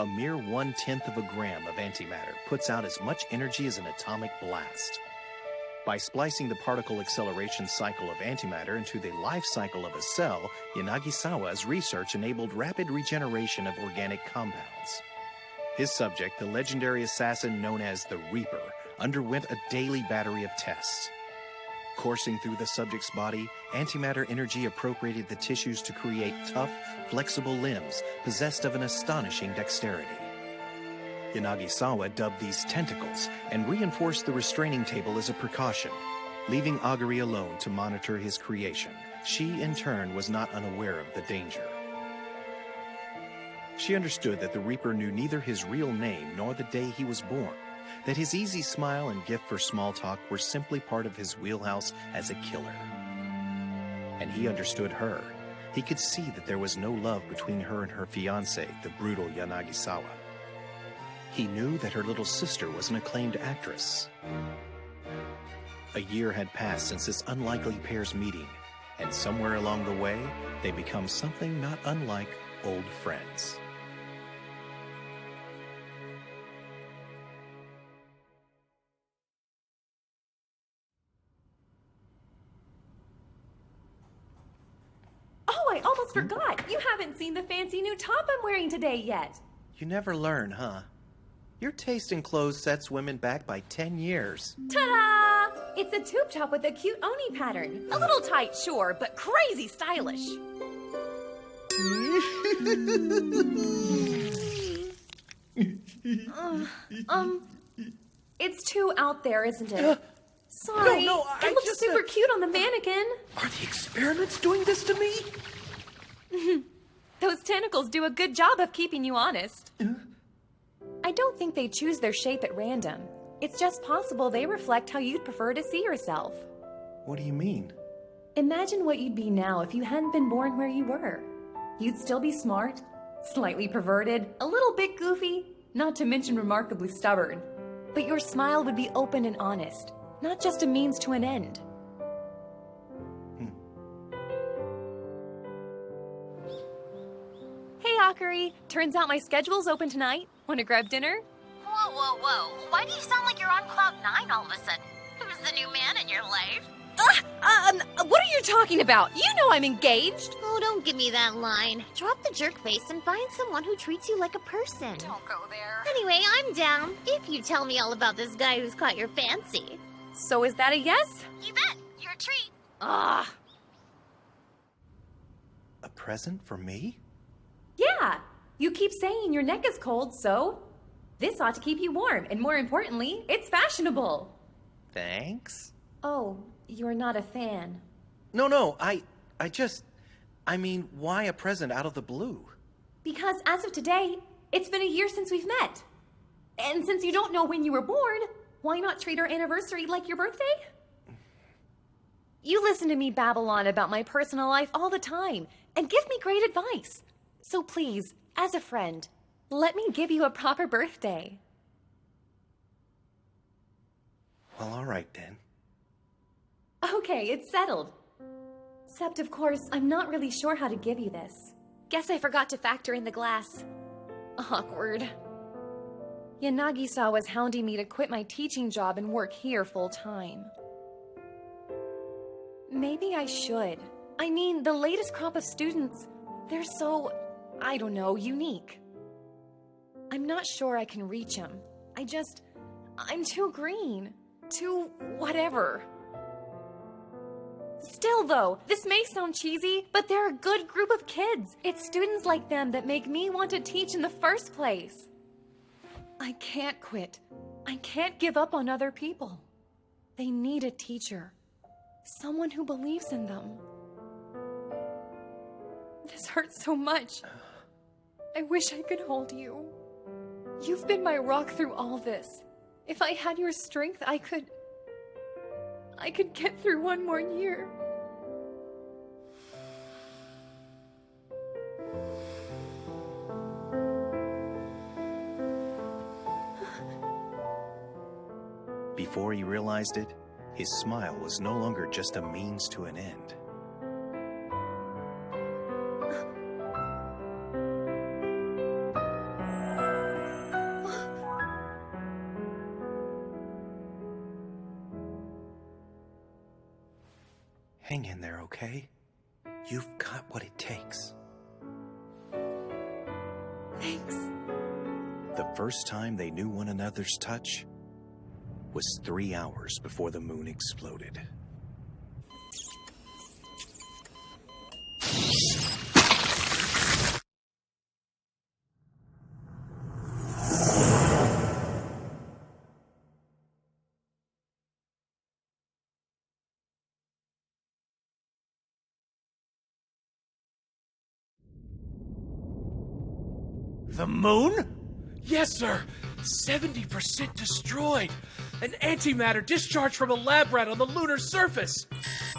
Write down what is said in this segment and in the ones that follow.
A mere 1/10 of a gram of antimatter puts out as much energy as an atomic blast. By splicing the particle acceleration cycle of antimatter into the life cycle of a cell, Yanagisawa's research enabled rapid regeneration of organic compounds. His subject, the legendary assassin known as the Reaper, underwent a daily battery of tests. Coursing through the subject's body, antimatter energy appropriated the tissues to create tough, flexible limbs possessed of an astonishing dexterity. Yanagisawa dubbed these tentacles and reinforced the restraining table as a precaution, leaving Aguri alone to monitor his creation. She, in turn, was not unaware of the danger. She understood that the Reaper knew neither his real name nor the day he was born, that his easy smile and gift for small talk were simply part of his wheelhouse as a killer. And he understood her. He could see that there was no love between her and her fiancé, the brutal Yanagisawa. He knew that her little sister was an acclaimed actress. A year had passed since this unlikely pair's meeting, and somewhere along the way, they become something not unlike old friends. Oh, I almost forgot! You haven't seen the fancy new top I'm wearing today yet! You never learn, huh? Your taste in clothes sets women back by 10 years. Ta-da! It's a tube top with a cute oni pattern. A little tight, sure, but crazy stylish. It's too out there, isn't it? Sorry. No, it looks super cute on the mannequin. Are the experiments doing this to me? Those tentacles do a good job of keeping you honest. I don't think they choose their shape at random. It's just possible they reflect how you'd prefer to see yourself. What do you mean? Imagine what you'd be now if you hadn't been born where you were. You'd still be smart, slightly perverted, a little bit goofy, not to mention remarkably stubborn. But your smile would be open and honest, not just a means to an end. Hey, Akari. Turns out my schedule's open tonight. Want to grab dinner? Whoa, whoa, whoa. Why do you sound like you're on cloud nine all of a sudden? Who's the new man in your life? What are you talking about? You know I'm engaged. Oh, don't give me that line. Drop the jerk face and find someone who treats you like a person. Don't go there. Anyway, I'm down, if you tell me all about this guy who's caught your fancy. So is that a yes? You bet. You're a treat. Ah. A present for me? Yeah. You keep saying your neck is cold, so this ought to keep you warm, and more importantly, it's fashionable. Thanks. Oh, you're not a fan. No, I mean, why a present out of the blue? Because as of today, it's been a year since we've met. And since you don't know when you were born, why not treat our anniversary like your birthday? You listen to me babble on about my personal life all the time, and give me great advice. So please, as a friend, let me give you a proper birthday. Well, all right then. Okay, it's settled. Except, of course, I'm not really sure how to give you this. Guess I forgot to factor in the glass. Awkward. Yanagisa was hounding me to quit my teaching job and work here full-time. Maybe I should. I mean, the latest crop of students, they're so, I don't know, unique. I'm not sure I can reach them. I'm too green. Too whatever. Still though, this may sound cheesy, but they're a good group of kids. It's students like them that make me want to teach in the first place. I can't quit. I can't give up on other people. They need a teacher. Someone who believes in them. This hurts so much. I wish I could hold you. You've been my rock through all this. If I had your strength, I could get through one more year. Before he realized it, his smile was no longer just a means to an end. Hang in there, okay? You've got what it takes. Thanks. The first time they knew one another's touch was 3 hours before the moon exploded. The moon? Yes, sir. 70% destroyed. An antimatter discharged from a lab rat on the lunar surface.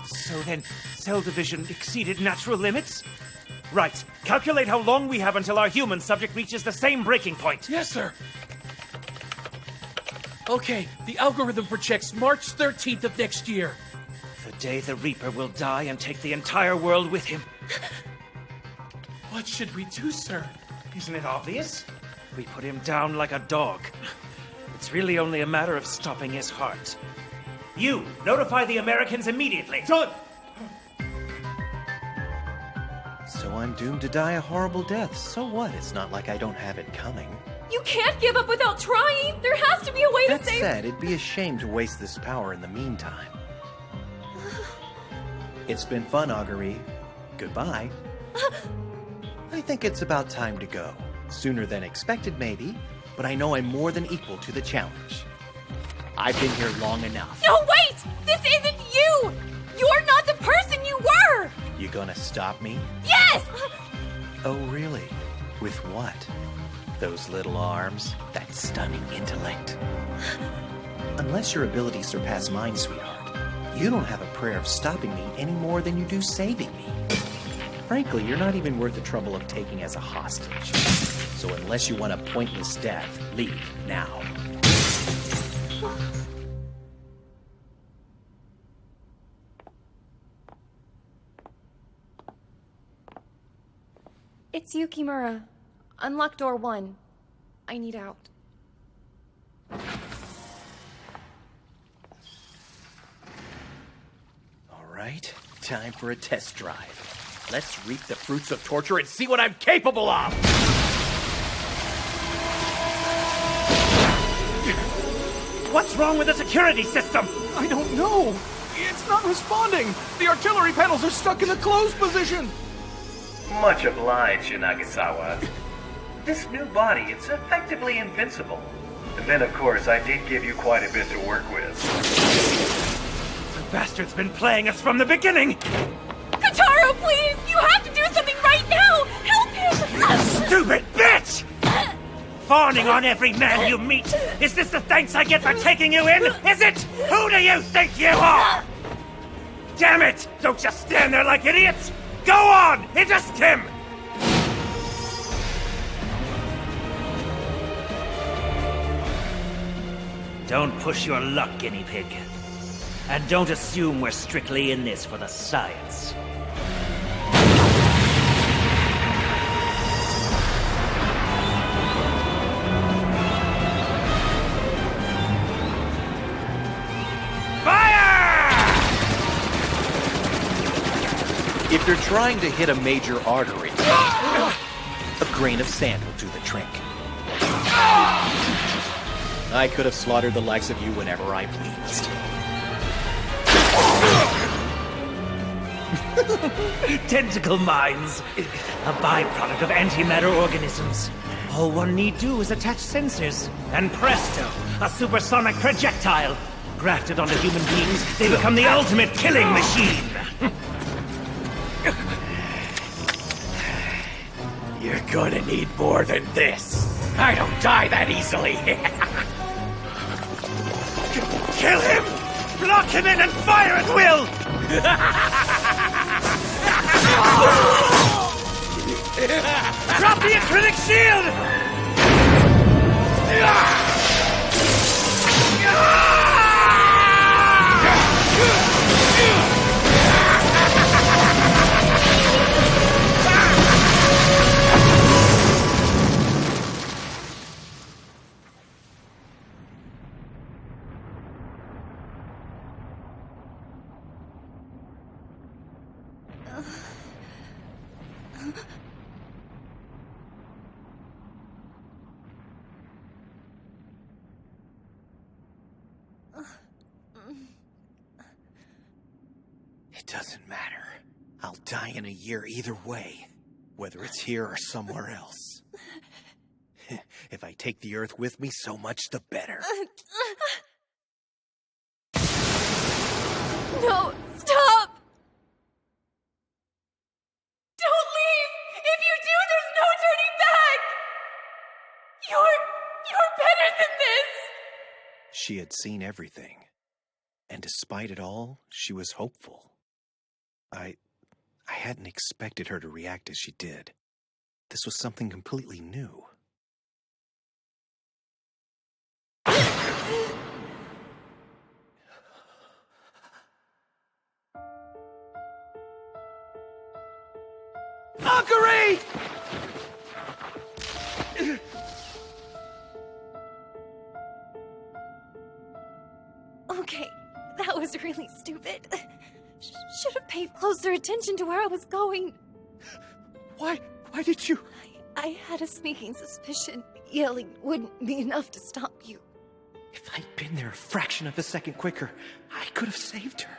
So then, cell division exceeded natural limits? Right. Calculate how long we have until our human subject reaches the same breaking point. Yes, sir. Okay, the algorithm projects March 13th of next year. The day the Reaper will die and take the entire world with him. What should we do, sir? Isn't it obvious? We put him down like a dog. It's really only a matter of stopping his heart. You, notify the Americans immediately. Done! So I'm doomed to die a horrible death. So what? It's not like I don't have it coming. You can't give up without trying! There has to be a way That to save— said, it'd be a shame to waste this power in the meantime. It's been fun, Augury. Goodbye. I think it's about time to go. Sooner than expected, maybe, but I know I'm more than equal to the challenge. I've been here long enough. No, wait! This isn't you! You're not the person you were! You gonna stop me? Yes! Oh, really? With what? Those little arms? That stunning intellect? Unless your abilities surpass mine, sweetheart, you don't have a prayer of stopping me any more than you do saving me. Frankly, you're not even worth the trouble of taking as a hostage. So unless you want a pointless death, leave now. It's Yukimura. Unlock door 1. I need out. All right, time for a test drive. Let's reap the fruits of torture and see what I'm capable of! What's wrong with the security system? I don't know. It's not responding. The artillery panels are stuck in a closed position. Much obliged, Yanagasawa. This new body, it's effectively invincible. And then, of course, I did give you quite a bit to work with. The bastard's been playing us from the beginning! Kotaro, please! You have to do something right now! Help him! Stupid bitch! Fawning on every man you meet! Is this the thanks I get for taking you in? Is it? Who do you think you are? Damn it! Don't just stand there like idiots! Go on! Interest him! Don't push your luck, guinea pig. And don't assume we're strictly in this for the science. If you're trying to hit a major artery, a grain of sand will do the trick. I could have slaughtered the likes of you whenever I pleased. Tentacle mines. A byproduct of antimatter organisms. All one need do is attach sensors. And presto, a supersonic projectile. Grafted onto human beings, they become the ultimate killing machine. You're gonna need more than this. I don't die that easily. Kill him! Block him in and fire at will! Drop the acrylic shield! doesn't matter. I'll die in a year either way, whether it's here or somewhere else. If I take the Earth with me, so much the better. No, stop! Don't leave! If you do, there's no turning back! You're better than this! She had seen everything, and despite it all, she was hopeful. I hadn't expected her to react as she did. This was something completely new. Augury! Okay, that was really stupid. Should have paid closer attention to where I was going. Why did you? I had a sneaking suspicion yelling wouldn't be enough to stop you. If I'd been there a fraction of a second quicker, I could have saved her.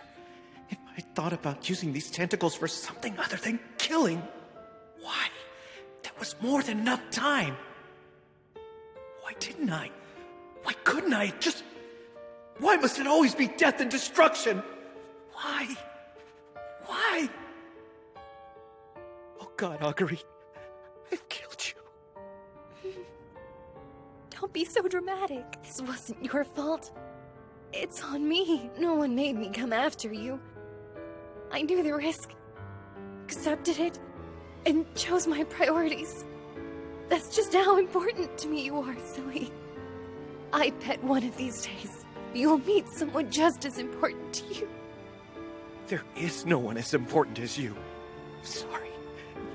If I'd thought about using these tentacles for something other than killing, why? There was more than enough time. Why didn't I? Why couldn't I? Why must it always be death and destruction? Why? Why? Oh God, Augury, I've killed you. Don't be so dramatic. This wasn't your fault. It's on me. No one made me come after you. I knew the risk, accepted it, and chose my priorities. That's just how important to me you are, silly. I bet one of these days, you'll meet someone just as important to you. There is no one as important as you. Sorry.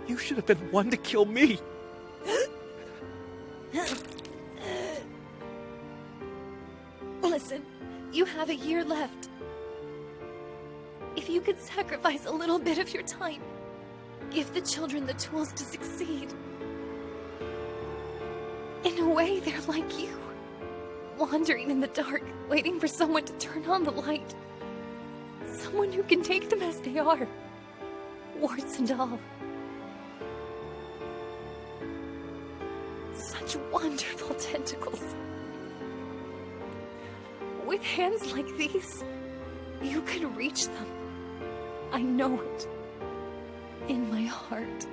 You should have been one to kill me. Listen, you have a year left. If you could sacrifice a little bit of your time, give the children the tools to succeed. In a way, they're like you. Wandering in the dark, waiting for someone to turn on the light. Someone who can take them as they are. Warts and all. Such wonderful tentacles. With hands like these, you can reach them. I know it. In my heart.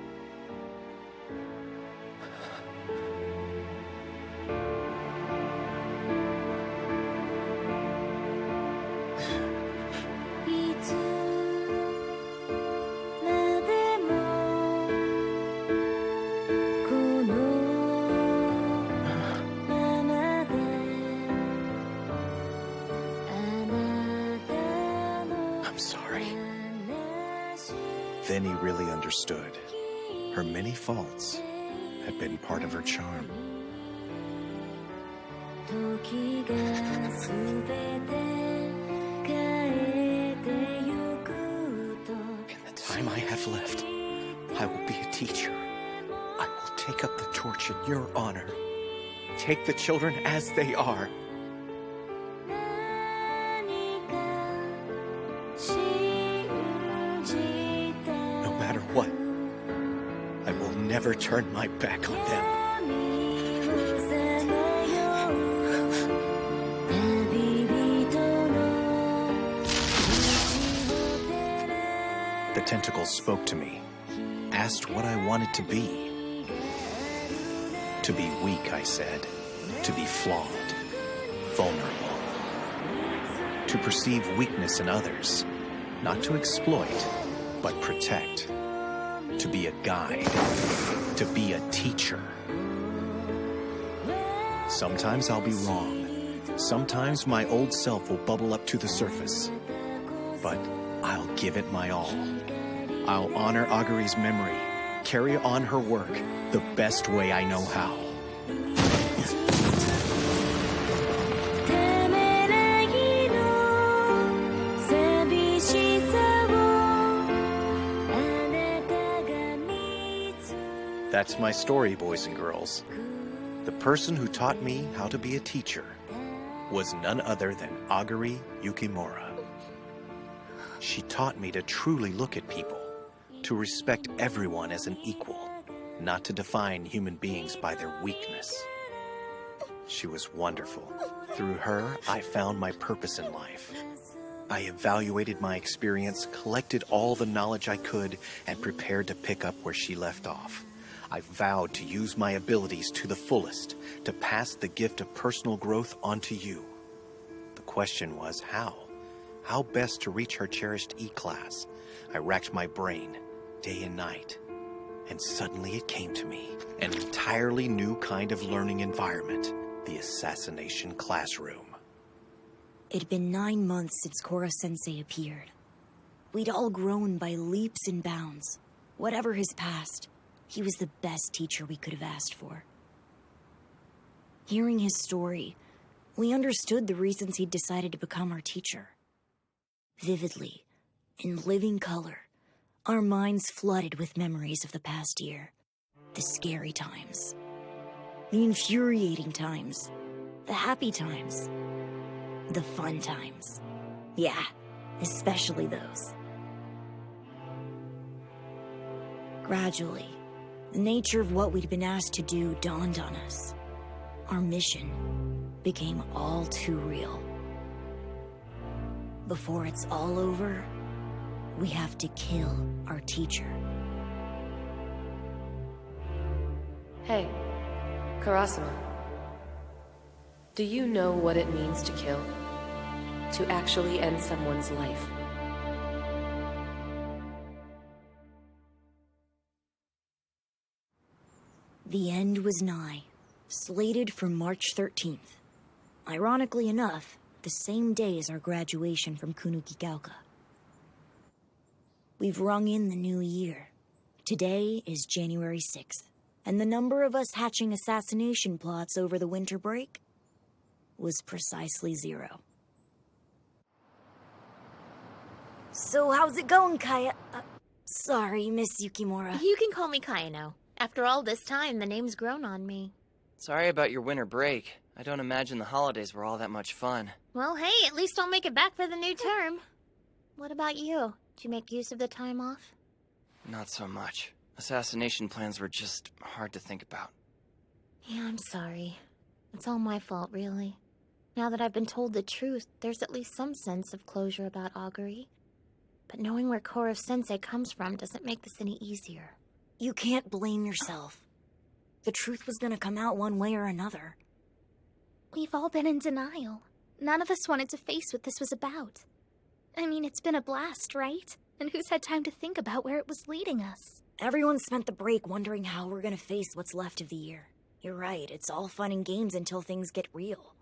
I'm sorry. Then he really understood. Her many faults had been part of her charm. In the time I have left, I will be a teacher. I will take up the torch in your honor. Take the children as they are. No matter what, I will never turn my back on them. The tentacles spoke to me, asked what I wanted to be. To be weak, I said. To be flawed, vulnerable. To perceive weakness in others, not to exploit, but protect. To be a guide, to be a teacher. Sometimes I'll be wrong. Sometimes my old self will bubble up to the surface. But I'll give it my all. I'll honor Augury's memory, carry on her work the best way I know how. That's my story, boys and girls. The person who taught me how to be a teacher was none other than Augury Yukimura. She taught me to truly look at people, to respect everyone as an equal, not to define human beings by their weakness. She was wonderful. Through her, I found my purpose in life. I evaluated my experience, collected all the knowledge I could, and prepared to pick up where she left off. I vowed to use my abilities to the fullest, to pass the gift of personal growth onto you. The question was how? How best to reach her cherished E-class? I racked my brain, day and night. And suddenly it came to me. An entirely new kind of learning environment. The assassination classroom. It had been 9 months since Koro-sensei appeared. We'd all grown by leaps and bounds. Whatever his past, he was the best teacher we could have asked for. Hearing his story, we understood the reasons he'd decided to become our teacher. Vividly, in living color, our minds flooded with memories of the past year. The scary times. The infuriating times. The happy times. The fun times. Yeah, especially those. Gradually, the nature of what we'd been asked to do dawned on us. Our mission became all too real. Before it's all over, we have to kill our teacher. Hey, Karasuma. Do you know what it means to kill? To actually end someone's life? The end was nigh, slated for March 13th. Ironically enough, the same day as our graduation from Kunukigaoka. We've rung in the new year. Today is January 6th, and the number of us hatching assassination plots over the winter break was precisely 0. So how's it going, Kaya? Sorry, Miss Yukimura. You can call me Kayano. After all this time, the name's grown on me. Sorry about your winter break. I don't imagine the holidays were all that much fun. Well, hey, at least I'll make it back for the new term. What about you? Did you make use of the time off? Not so much. Assassination plans were just hard to think about. Yeah, I'm sorry. It's all my fault, really. Now that I've been told the truth, there's at least some sense of closure about augury. But knowing where Koro-sensei comes from doesn't make this any easier. You can't blame yourself. The truth was gonna come out one way or another. We've all been in denial. None of us wanted to face what this was about. I mean, it's been a blast, right? And who's had time to think about where it was leading us? Everyone spent the break wondering how we're gonna face what's left of the year. You're right, it's all fun and games until things get real.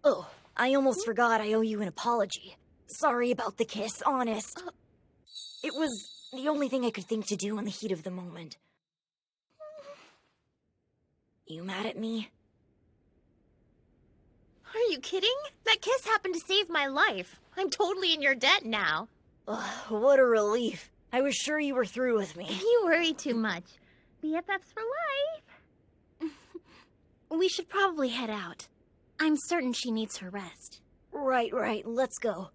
Oh, I almost forgot I owe you an apology. Sorry about the kiss, honest. It was the only thing I could think to do in the heat of the moment. You mad at me? Are you kidding? That kiss happened to save my life. I'm totally in your debt now. Ugh, what a relief. I was sure you were through with me. You worry too much. BFFs for life. We should probably head out. I'm certain she needs her rest. Right, let's go.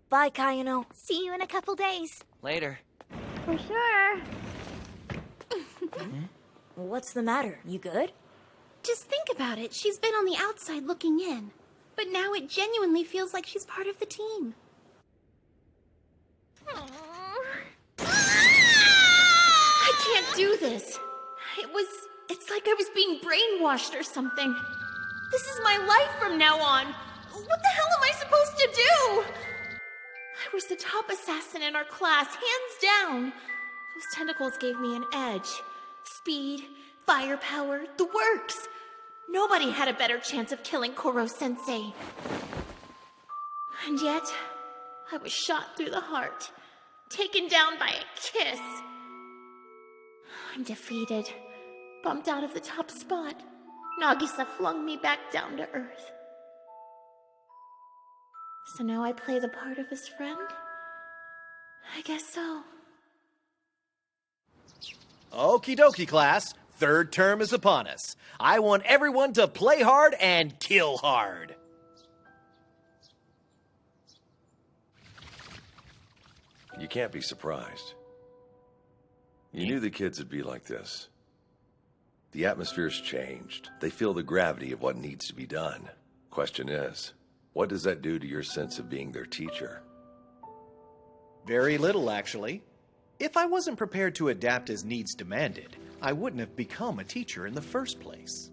Bye, Kayano. See you in a couple days. Later. For sure. What's the matter? You good? Just think about it. She's been on the outside looking in. But now it genuinely feels like she's part of the team. I can't do this. It's like I was being brainwashed or something. This is my life from now on. What the hell am I supposed to do? I was the top assassin in our class, hands down. Those tentacles gave me an edge. Speed, firepower, the works. Nobody had a better chance of killing Koro-sensei. And yet, I was shot through the heart, taken down by a kiss. I'm defeated, bumped out of the top spot. Nagisa flung me back down to earth. So now I play the part of his friend? I guess so. Okie dokie, class. Third term is upon us. I want everyone to play hard and kill hard. You can't be surprised. You knew the kids would be like this. The atmosphere's changed. They feel the gravity of what needs to be done. Question is, what does that do to your sense of being their teacher? Very little, actually. If I wasn't prepared to adapt as needs demanded, I wouldn't have become a teacher in the first place.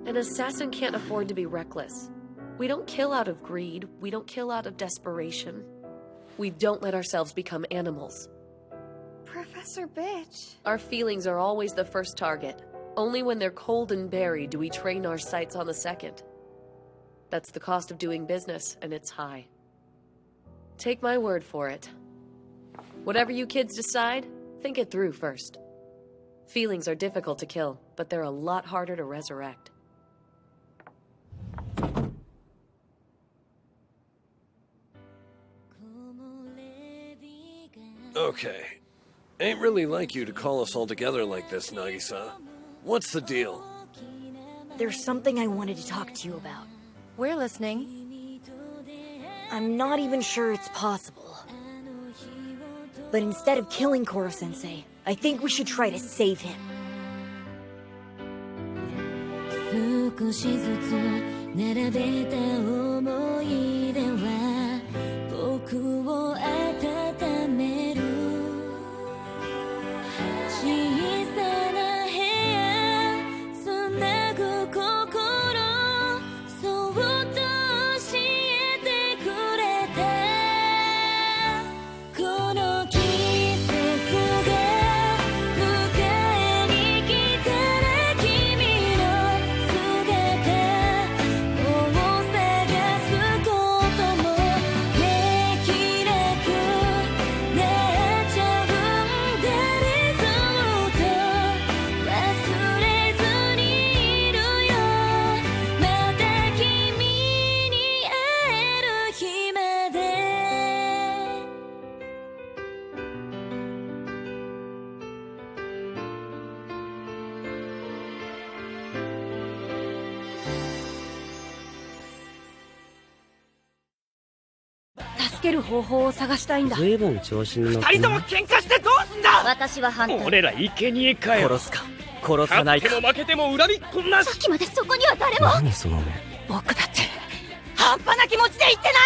An assassin can't afford to be reckless. We don't kill out of greed. We don't kill out of desperation. We don't let ourselves become animals. Professor Bitch. Our feelings are always the first target. Only when they're cold and buried do we train our sights on the second. That's the cost of doing business, and it's high. Take my word for it. Whatever you kids decide, think it through first. Feelings are difficult to kill, but they're a lot harder to resurrect. Okay. Ain't really like you to call us all together like this, Nagisa. What's the deal? There's something I wanted to talk to you about. We're listening. I'm not even sure it's possible. But instead of killing Koro-sensei, I think we should try to save him. 少しずつ並べた思い出は僕を温める小さな部屋繋ぐ心そっと教えてくれたこの季節が迎えに来たら君の姿を探すこともできなくなっちゃうんだねずっと忘れずにいるよまた君に会える日まで助ける方法を探したいんだ。ずいぶん調子に乗って二人とも喧嘩してどうすんだ。私は反対。俺ら生贄かよ。殺すか殺さないか。勝っても負けても恨みっこんなし。さっきまでそこには誰も。何その目。僕だって半端な気持ちで言ってない。